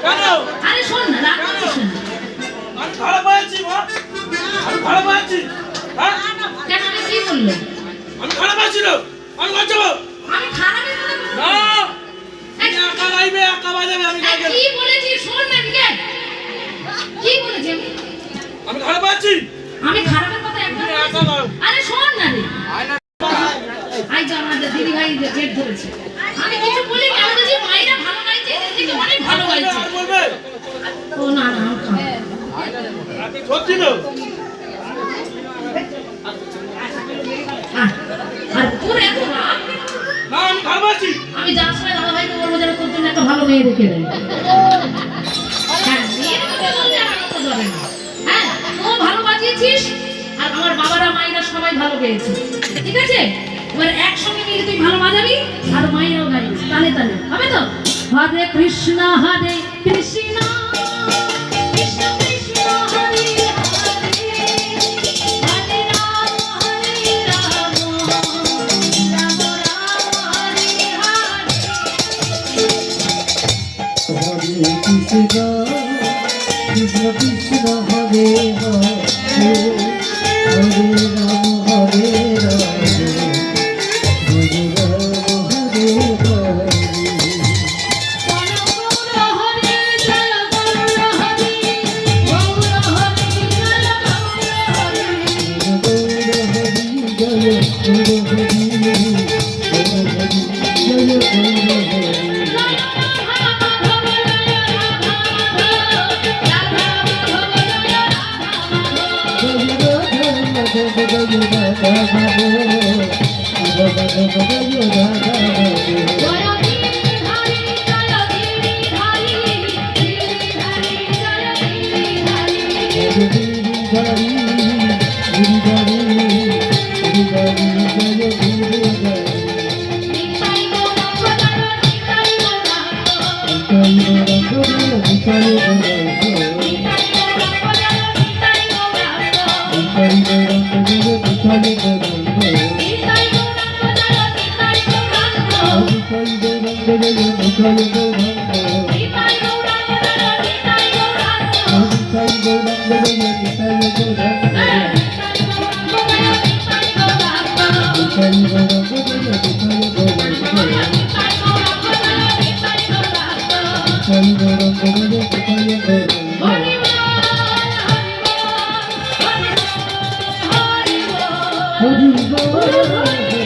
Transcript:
কেন? আরে শোন না, রাগ করছিস না। আমি ভালো পাচ্ছি মা, আমি ভালো পাচ্ছি। হ্যাঁ কেন, আমি কি বললো? আমি খারাপ আছি না, আমি ঘর যাবো আমি খারাপের কথা বলছি না। একা গাইবে, একা বাজাবে, আমি গাই কি বলেছি শোন না দিকে। কি বলেছি আমি খারাপ আছি। আমি খারাপের কথা একবার আরে শোন না রে। আই যা আমাদের দিদি ভাই জেদ ধরেছে। আমি কিছু বলি না, আমি যে মাইরা ভালো গাইছে, এর থেকে অনেক ভালো গাইছে। আর বলবে ও না না আপনি সত্যি না। আর তোর এত রাগ না, আমি খারাপ আছি। আমি যার সময় দাদা ভাইকে বলবো যেন তোর জন্য একটা ভালো মেয়ে দেখে দেয়। হ্যাঁ মেয়ে দেখে বললে আমার কথা যাবে না। হ্যাঁ ও ভালো বাজিয়েছিস আর আমার বাবারা মায়েরা সবাই ভালো গেয়েছে, ঠিক আছে? এবার একসঙ্গে মিলে তুই ভালো বাজাবি আর মায়েরাও গাইবি, তালে তালে হবে তো? হরে কৃষ্ণ হরে কৃষ্ণ কৃষ্ণ কৃষ্ণ হরে হরে হরে রাম হরে রাম রাম রাম হরে হরে। হরে কৃষ্ণ কৃষ্ণ কৃষ্ণ হরে হরে হরে রাম হরে রাম হরে রাম হরে হরে। Hare